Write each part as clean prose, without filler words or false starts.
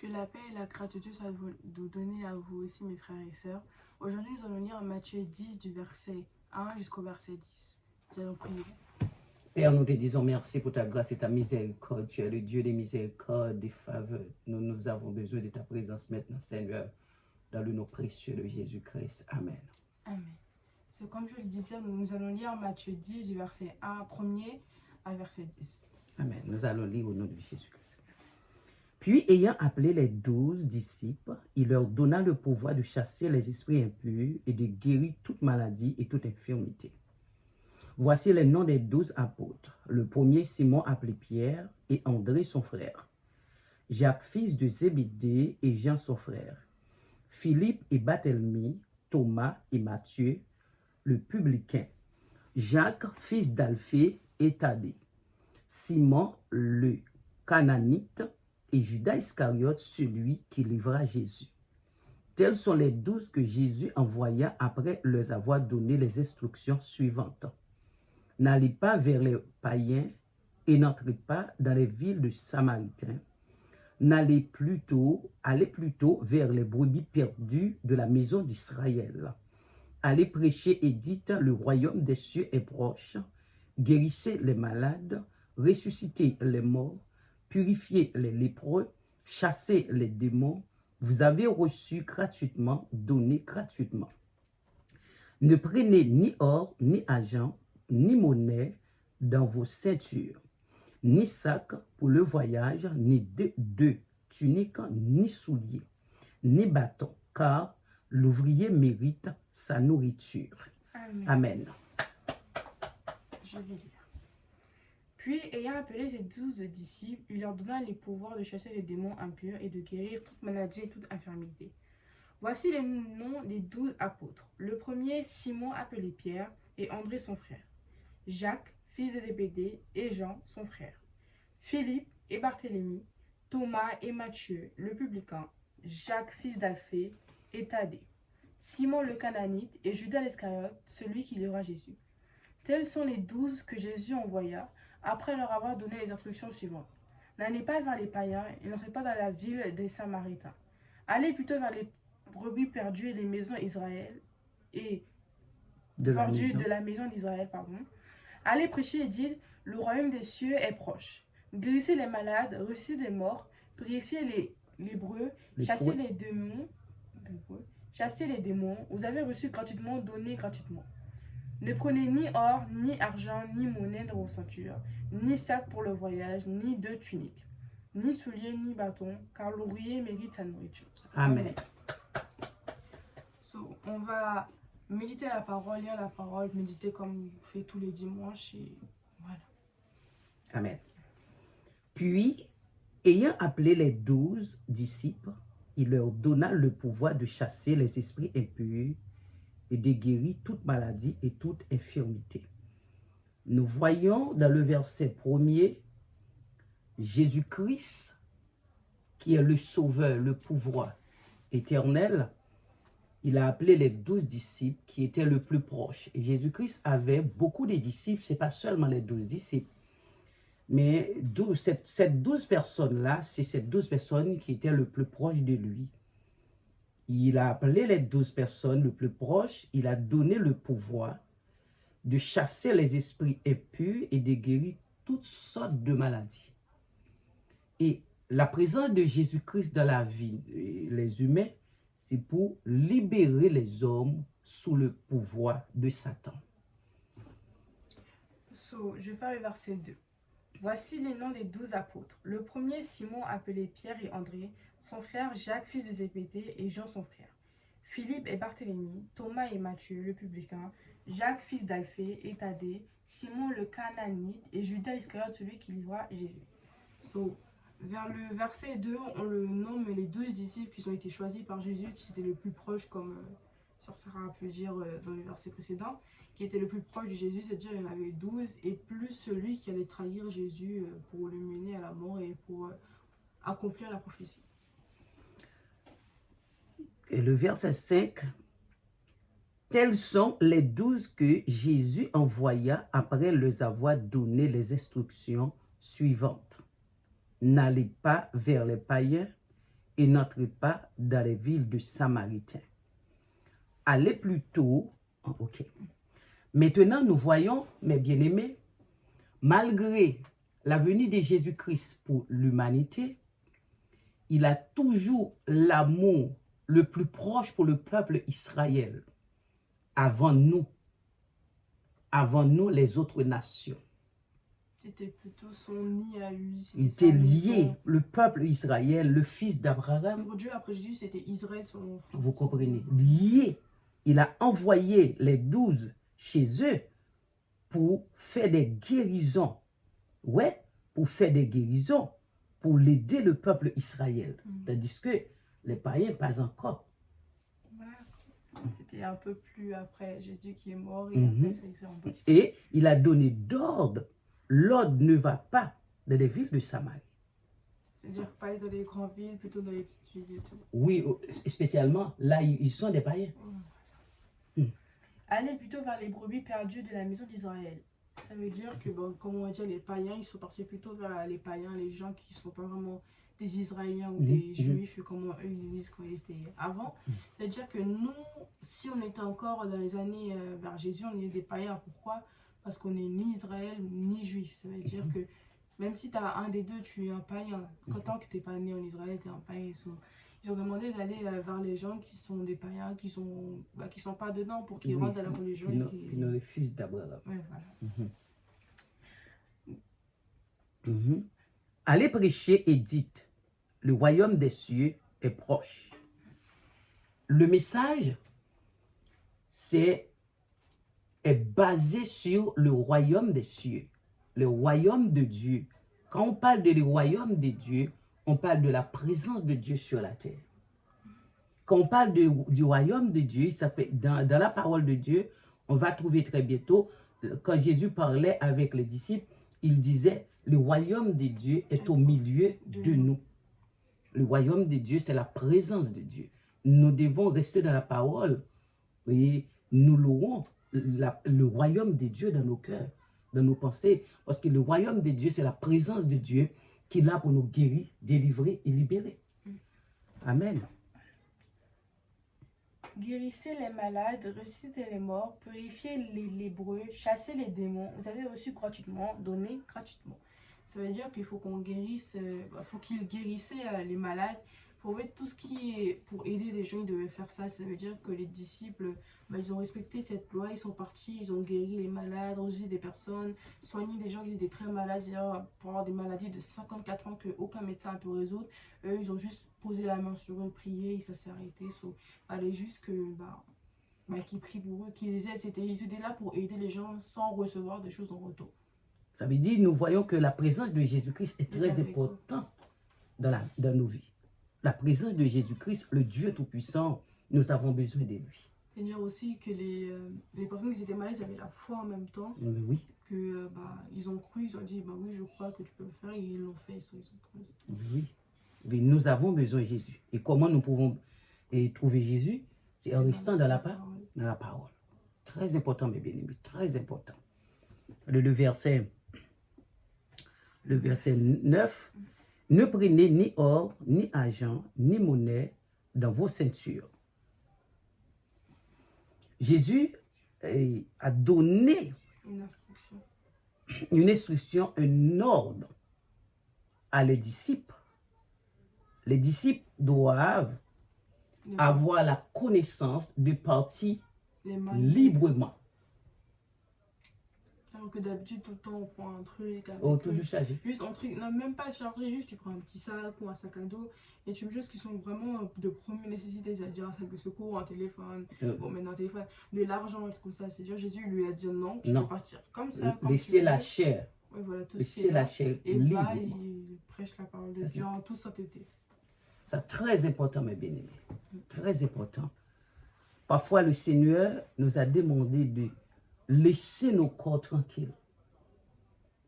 Que la paix et la gratitude soient nous données à vous aussi, mes frères et sœurs. Aujourd'hui, nous allons lire Matthieu 10 du verset 1 jusqu'au verset 10. Nous allons prier. Père, nous te disons merci pour ta grâce et ta miséricorde. Tu es le Dieu des miséricordes, des faveurs. Nous avons besoin de ta présence maintenant, Seigneur, dans le nom précieux de Jésus-Christ. Amen. Amen. Comme je le disais, nous allons lire Matthieu 10 du verset 1 premier à verset 10. Amen. Nous allons lire au nom de Jésus-Christ. Puis, ayant appelé les 12 disciples, il leur donna le pouvoir de chasser les esprits impurs et de guérir toute maladie et toute infirmité. Voici les noms des 12 apôtres. Le premier, Simon appelé Pierre, et André son frère. Jacques, fils de Zébédée, et Jean son frère. Philippe et Barthélemy, Thomas et Matthieu, le publicain. Jacques, fils d'Alphée et Thaddée. Simon le Cananite, et Judas Iscariote, celui qui livra Jésus. Tels sont les 12 que Jésus envoya après leur avoir donné les instructions suivantes. N'allez pas vers les païens et n'entrez pas dans les villes de Samaritains. Allez plutôt vers les brebis perdues de la maison d'Israël. Allez prêcher et dites, le royaume des cieux est proche. Guérissez les malades, ressuscitez les morts, purifiez les lépreux, chassez les démons. Vous avez reçu gratuitement, donnez gratuitement. Ne prenez ni or, ni argent, ni monnaie dans vos ceintures, ni sac pour le voyage, ni deux tuniques, ni souliers, ni bâton, car l'ouvrier mérite sa nourriture. Amen. Amen. Je vais lire. Puis, ayant appelé ses 12 disciples, il leur donna les pouvoirs de chasser les démons impurs et de guérir toute maladie et toute infirmité. Voici les noms des 12 apôtres. Le premier, Simon appelé Pierre, et André son frère. Jacques, fils de Zébédée, et Jean son frère. Philippe et Barthélemy, Thomas et Matthieu, le publicain. Jacques, fils d'Alphée, et Thaddée. Simon le Cananite, et Judas l'Iscariote, celui qui livra Jésus. Tels sont les 12 que Jésus envoya, après leur avoir donné les instructions suivantes. N'allez pas vers les païens et n'entrez pas dans la ville des Samaritains. Allez plutôt vers les brebis perdues et les maisons d'Israël de la maison d'Israël, Allez prêcher et dites, le royaume des cieux est proche. Guérissez les malades, ressuscitez les morts, purifiez les lépreux, chassez les démons. Vous avez reçu gratuitement, donnez gratuitement. Ne prenez ni or, ni argent, ni monnaie dans vos ceintures, ni sac pour le voyage, ni deux tuniques, ni souliers, ni bâton, car l'ouvrier mérite sa nourriture. Amen. On va méditer la parole, lire la parole, méditer comme on fait tous les dimanches, et voilà. Amen. Puis, ayant appelé les 12 disciples, il leur donna le pouvoir de chasser les esprits impurs et de guérir toute maladie et toute infirmité. Nous voyons dans le verset 1er, Jésus-Christ, qui est le Sauveur, le pouvoir éternel, il a appelé les 12 disciples qui étaient le plus proches. Jésus-Christ avait beaucoup de disciples, ce n'est pas seulement les 12 disciples. Mais cette 12 personnes-là, c'est ces 12 personnes qui étaient le plus proches de lui. Il a appelé les 12 personnes le plus proches, il a donné le pouvoir de chasser les esprits impurs et de guérir toutes sortes de maladies. Et la présence de Jésus-Christ dans la vie, les humains, c'est pour libérer les hommes sous le pouvoir de Satan. Je vais faire le verset 2. Voici les noms des 12 apôtres. Le premier, Simon appelé Pierre et André, son frère Jacques, fils de Zébédée, et Jean son frère. Philippe et Barthélemy, Thomas et Matthieu, le publicain, Jacques, fils d'Alphée et Thaddée, Simon le Cananite, et Judas Iscariote, celui qui livra Jésus. Vers le verset 2, on le nomme les 12 disciples qui ont été choisis par Jésus, qui étaient le plus proches, comme Sœur Sarah a pu dire dans le verset précédent, qui était le plus proche de Jésus, c'est-à-dire il y en avait 12, et plus celui qui allait trahir Jésus pour le mener à la mort et pour accomplir la prophétie. Et le verset 5, tels sont les 12 que Jésus envoya après leur avoir donné les instructions suivantes. N'allez pas vers les païens et n'entrez pas dans les villes de Samaritains. Allez plutôt... Ok. Maintenant, nous voyons, mes bien-aimés, malgré la venue de Jésus-Christ pour l'humanité, il a toujours l'amour le plus proche pour le peuple Israël, avant nous les autres nations. C'était plutôt son nid à lui. Il était lié, le peuple Israël, le fils d'Abraham. Pour Dieu, après Jésus, c'était Israël, son... Vous comprenez? Lié. Il a envoyé les 12 chez eux pour faire des guérisons. Ouais, pour faire des guérisons, pour l'aider le peuple Israël. Tandis que les païens, pas encore. Voilà. C'était un peu plus après Jésus qui est mort. Et, après, ça, un petit... Et il a donné d'ordre. L'ordre ne va pas dans les villes de Samarie. C'est-à-dire pas dans les grandes villes, plutôt dans les petites villes et tout. Oui, spécialement, là, ils sont des païens. Allez plutôt vers les brebis perdues de la maison d'Israël. Ça veut dire que, bon, comme on va dire, les païens, ils sont partis plutôt vers les païens, les gens qui ne sont pas vraiment des Israéliens ou des Juifs, comme eux ils disent quand ils étaient avant. C'est-à-dire que nous, si on était encore dans les années vers Jésus, on est des païens. Pourquoi? Parce qu'on n'est ni Israël ni Juif. Ça veut dire que même si tu as un des deux, tu es un païen. Tant que tu n'es pas né en Israël, tu es un païen. Ils ont demandé d'aller vers les gens qui sont des païens, qui sont pas dedans pour qu'ils rentrent dans la religion. Qui sont les fils d'Abraham. Ouais, voilà. Allez prêcher et dites, le royaume des cieux est proche. Le message, est basé sur le royaume des cieux, le royaume de Dieu. Quand on parle de le royaume de Dieu, on parle de la présence de Dieu sur la terre. Quand on parle du royaume de Dieu, ça fait dans la parole de Dieu, on va trouver très bientôt, quand Jésus parlait avec les disciples, il disait, le royaume de Dieu est au milieu de nous. Le royaume de Dieu, c'est la présence de Dieu. Nous devons rester dans la parole et nous louons le royaume de Dieu dans nos cœurs, dans nos pensées. Parce que le royaume de Dieu, c'est la présence de Dieu qui est là pour nous guérir, délivrer et libérer. Amen. Guérissez les malades, ressuscitez les morts, purifiez les lépreux, chassez les démons. Vous avez reçu gratuitement, donné gratuitement. Ça veut dire qu'il faut qu'on guérisse, faut qu'ils guérissaient les malades. Pour fait, tout ce qui est pour aider les gens, ils devaient faire ça. Ça veut dire que les disciples, ils ont respecté cette loi, ils sont partis, ils ont guéri les malades, reçu des personnes, soigné des gens qui étaient très malades, pour avoir des maladies de 54 ans qu'aucun médecin ne peut résoudre. Eux, ils ont juste posé la main sur eux, prié, et ça s'est arrêté. Il fallait juste que, qu'ils prient pour eux, qu'ils les aident. Ils étaient là pour aider les gens sans recevoir des choses en retour. Ça veut dire, nous voyons que la présence de Jésus-Christ est très importante dans nos vies. La présence de Jésus-Christ, le Dieu Tout-Puissant, nous avons besoin de lui. C'est-à-dire aussi que les personnes qui étaient malades, ils avaient la foi en même temps. Oui. Que, ils ont cru, ils ont dit, oui, je crois que tu peux le faire, et ils l'ont fait. Ils ont cru. Oui. Mais nous avons besoin de Jésus. Et comment nous pouvons trouver Jésus? C'est en restant dans la parole. Très important, mes bien-aimés, très important. Le verset 9. Ne prenez ni or, ni argent, ni monnaie dans vos ceintures. Jésus a donné une instruction, un ordre à les disciples. Les disciples doivent avoir la connaissance de partir librement. Alors que d'habitude, tout le temps, on prend un truc. Toujours chargé. Juste un truc, non, même pas chargé, juste tu prends un petit sac ou un sac à dos et tu mets des choses qui sont vraiment de première nécessité, c'est-à-dire un sac de secours, un téléphone, maintenant un téléphone, de l'argent, et tout comme ça. C'est-à-dire Jésus lui a dit non, tu peux partir comme ça. Laissez la chair. Oui, voilà, tout laissez la chair libre. Et il prêche la parole de Dieu en toute sainteté. C'est très important, mes bien-aimés. Très important. Parfois, le Seigneur nous a demandé de laisser nos corps tranquilles.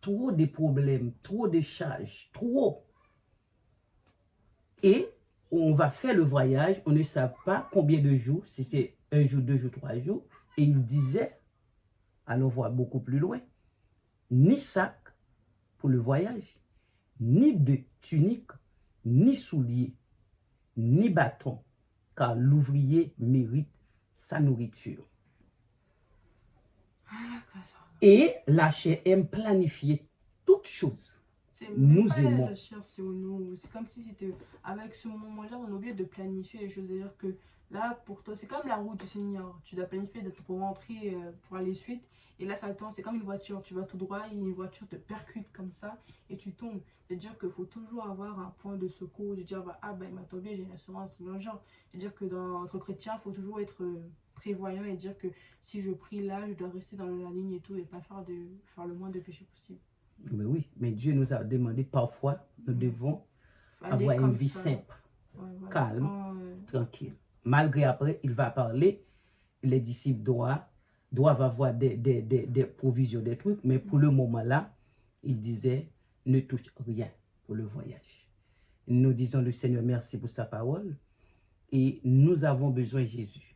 Trop de problèmes, trop de charges, trop. Et on va faire le voyage, on ne sait pas combien de jours, si c'est 1 jour, 2 jours, 3 jours. Et il disait, allons voir beaucoup plus loin, ni sac pour le voyage, ni de tunique, ni souliers. ni bâton, car l'ouvrier mérite sa nourriture. Ah, d'accord, ça. Et la chair aime planifier toutes choses. C'est Nous même pas aimons. la chair, c'est au nom. C'est comme si c'était. Avec ce moment-là, on a oublié de planifier les choses. C'est-à-dire que là, pour toi, c'est comme la route du Seigneur. Tu dois planifier d'être pour rentrer, pour aller suite. Et là, ça attend. C'est comme une voiture. Tu vas tout droit et une voiture te percute comme ça et tu tombes. C'est-à-dire qu'il faut toujours avoir un point de secours. De dire, bah, ah, bah, il m'a tombé, j'ai une assurance. Dans le genre. C'est-à-dire que dans entre chrétiens, il faut toujours être prévoyant et dire que si je prie là, je dois rester dans la ligne et tout et pas faire le moins de péché possible. Mais oui, mais Dieu nous a demandé parfois, nous devons Aller avoir une comme vie ça. simple, Ouais, voilà, calme, sans, tranquille. Malgré après, il va parler, les disciples doivent avoir des provisions, des trucs, mais pour le moment là, il disait, ne touche rien pour le voyage. Nous disons le Seigneur merci pour sa parole et nous avons besoin de Jésus.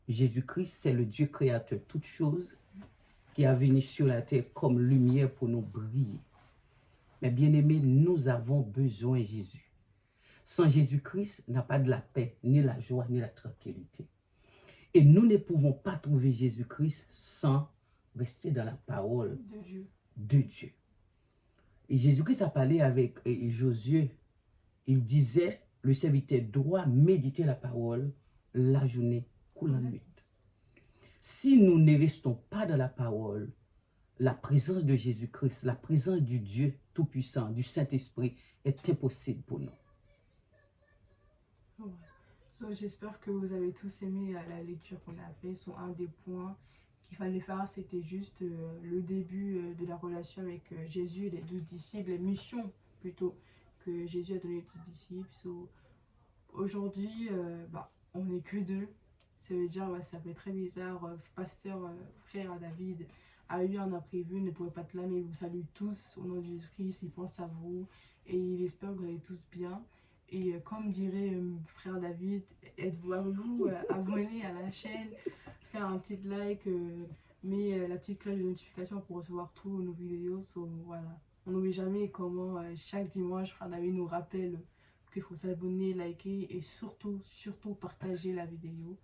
Jésus-Christ, c'est le Dieu créateur, toutes choses qui a venu sur la terre comme lumière pour nous briller. Mais bien aimés, nous avons besoin de Jésus. Sans Jésus-Christ, n'a pas de la paix, ni la joie, ni la tranquillité. Et nous ne pouvons pas trouver Jésus-Christ sans rester dans la parole de Dieu. de Dieu. Et Jésus-Christ a parlé avec Josué. Il disait, le serviteur doit méditer la parole la journée ou la nuit. Si nous ne restons pas dans la parole, la présence de Jésus-Christ, la présence du Dieu Tout-Puissant, du Saint-Esprit est impossible pour nous. Ouais. So, j'espère que vous avez tous aimé la lecture qu'on a fait. So, un des points qu'il fallait faire, c'était juste le début de la relation avec Jésus et les 12 disciples, les missions plutôt que Jésus a donné aux 12 disciples. So, aujourd'hui, on n'est que deux. Ça veut dire, ça fait très bizarre. Pasteur, frère David a eu un imprévu, ne pouvait pas être là, mais il vous salue tous au nom de Jésus-Christ. Il pense à vous et il espère que vous allez tous bien. Et comme dirait frère David, êtes-vous abonné à la chaîne, faire un petit like, mais la petite cloche de notification pour recevoir tous nos vidéos. So, voilà. On n'oublie jamais comment chaque dimanche, frère David nous rappelle qu'il faut s'abonner, liker et surtout partager la vidéo.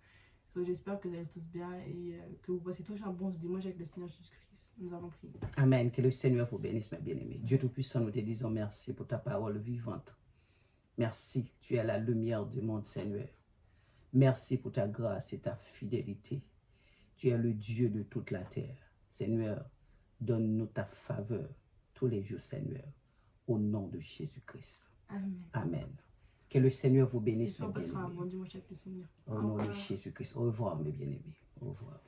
So, j'espère que vous allez tous bien et que vous passez tous un bon dimanche avec le Seigneur Jésus-Christ. Nous avons prié. Amen. Que le Seigneur vous bénisse, mes bien-aimés. Dieu Tout-Puissant, nous te disons merci pour ta parole vivante. Merci, tu es la lumière du monde, Seigneur. Merci pour ta grâce et ta fidélité. Tu es le Dieu de toute la terre. Seigneur, donne-nous ta faveur tous les jours, Seigneur, au nom de Jésus-Christ. Amen. Amen. Que le Seigneur vous bénisse, mes J'espère qu'on passera un bien-aimés. bon dimanche avec le Seigneur. Au nom de Jésus-Christ. Au revoir, mes bien-aimés. Au revoir.